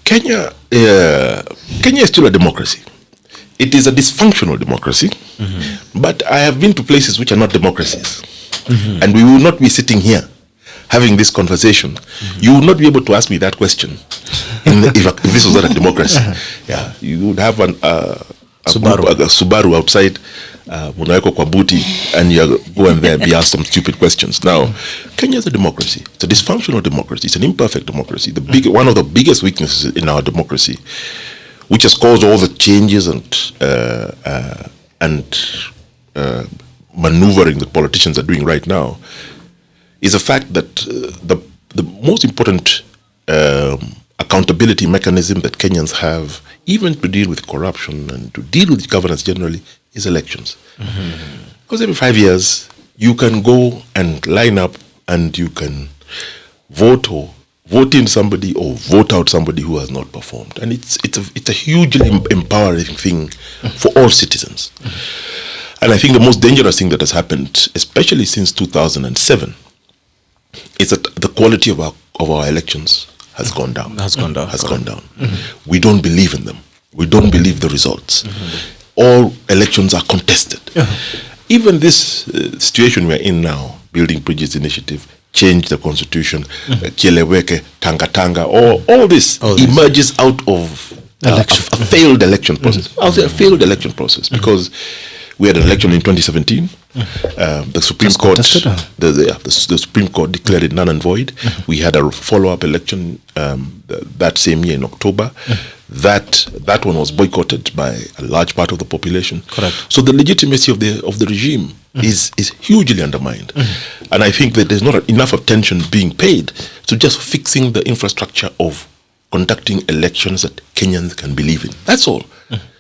Kenya is still a democracy. It is a dysfunctional democracy, but I have been to places which are not democracies. And we will not be sitting here having this conversation. You will not be able to ask me that question if this was not a democracy. Yeah, you would have a Subaru outside, Munaweko kwa buti, and you go and there be asked some stupid questions. Now, Kenya is a democracy. It's a dysfunctional democracy. It's an imperfect democracy. One of the biggest weaknesses in our democracy, which has caused all the changes and maneuvering that politicians are doing right now, is the fact that the most important accountability mechanism that Kenyans have, even to deal with corruption and to deal with governance generally, is elections. Because every 5 years, you can go and line up and you can vote in somebody or vote out somebody who has not performed. And it's a hugely empowering thing for all citizens. And I think the most dangerous thing that has happened, especially since 2007, is that the quality of our elections has gone down. Has gone down. We don't believe in them. We don't believe the results. All elections are contested. Even this situation we're in now, Building Bridges Initiative, change the constitution, Kieleweke, Tanga, all this emerges out of a failed election process. I'll say a failed election process because we had an election in 2017. The Supreme Court, the Supreme Court declared it null and void. We had a follow-up election that same year in October. That one was boycotted by a large part of the population. Correct. So the legitimacy of the regime is hugely undermined, and I think that there's not enough attention being paid to just fixing the infrastructure of conducting elections that Kenyans can believe in. That's all.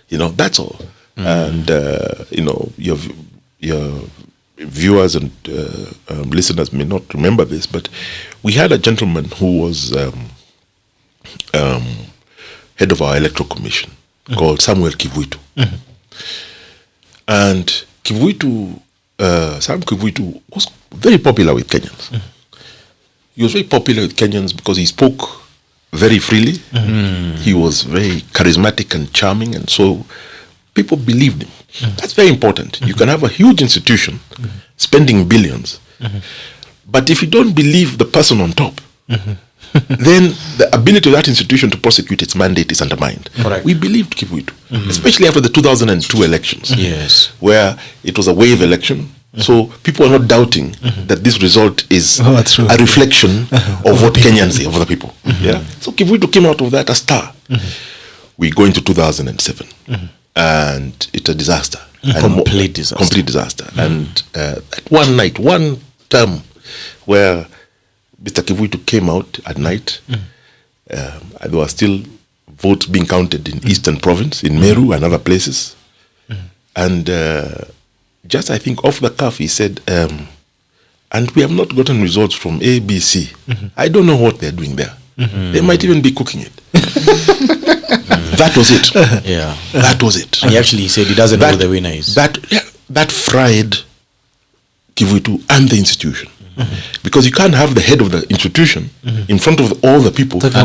That's all. And your viewers and listeners may not remember this, but we had a gentleman who was head of our electoral commission called Samuel Kivuitu. And Sam Kivuitu was very popular with Kenyans. He was very popular with Kenyans because he spoke very freely. He was very charismatic and charming, and so people believed him. That's very important. You can have a huge institution spending billions, but if you don't believe the person on top, then the ability of that institution to prosecute its mandate is undermined. Correct. We believed Kivuitu, especially after the 2002 elections, where it was a wave election. So people are not doubting that this result is a reflection of what Kenyans say, of other people. Yeah. So Kivuitu came out of that a star. We go into 2007. And it's a disaster. Complete disaster. And that one term where Mr. Kivuitu came out at night, there were still votes being counted in Eastern Province, in Meru and other places. And just, I think, off the cuff, he said, and we have not gotten results from ABC. I don't know what they're doing there. They might even be cooking it. That was it. That was it. And he said he doesn't know who the winner is. That fried Kivuitu and the institution. Because you can't have the head of the institution in front of all the people saying,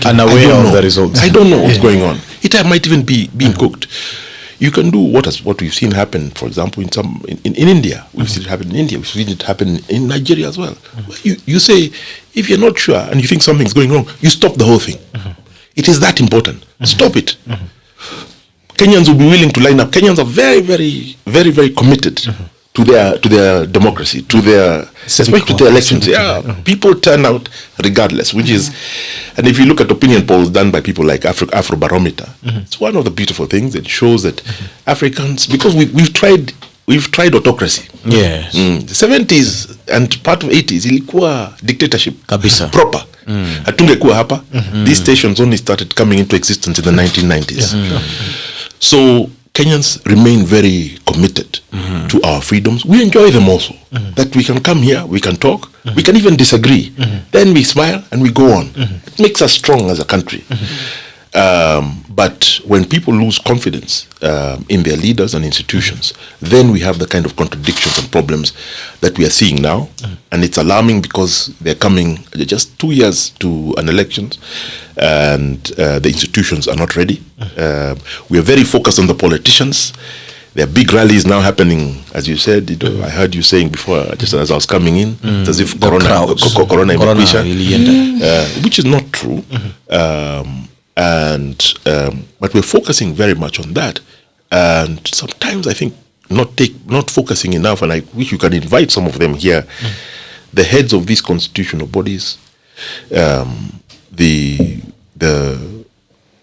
unaware of the results. I don't know what's going on. It might even be being cooked. You can do what we've seen happen, for example, in India. We've seen it happen in India. We've seen it happen in Nigeria as well. You say, if you're not sure and you think something's going wrong, you stop the whole thing. It is that important. Stop it. Kenyans will be willing to line up. Kenyans are very, very, very, very committed to their democracy, especially to their elections. People turn out regardless, which is, and if you look at opinion polls done by people like Afrobarometer, it's one of the beautiful things. It shows that Africans, because we've tried autocracy. Yes. The 70s and part of 80s ilikuwa dictatorship kabisa proper. Hatungekuwa hapa. These stations only started coming into existence in the 1990s. So Kenyans remain very committed to our freedoms. We enjoy them also. That we can come here, we can talk, we can even disagree. Then we smile and we go on. It makes us strong as a country. But when people lose confidence in their leaders and institutions, then we have the kind of contradictions and problems that we are seeing now. And it's alarming because they're coming just 2 years to an election, and the institutions are not ready. We are very focused on the politicians. There are big rallies now happening, as you said. I heard you saying before, just as I was coming in, it's as if corona imekwisha, which is not true. But we're focusing very much on that, and sometimes I think not focusing enough. And I wish you can invite some of them here, the heads of these constitutional bodies, the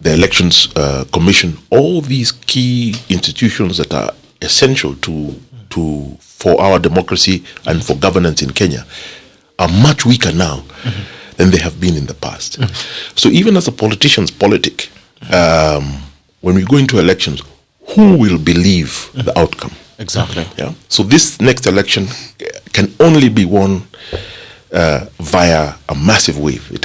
elections commission, all these key institutions that are essential for our democracy and for governance in Kenya, are much weaker now than they have been in the past. So even as a politician's politic, when we go into elections, who will believe the outcome? Exactly. Yeah. So this next election can only be won via a massive wave.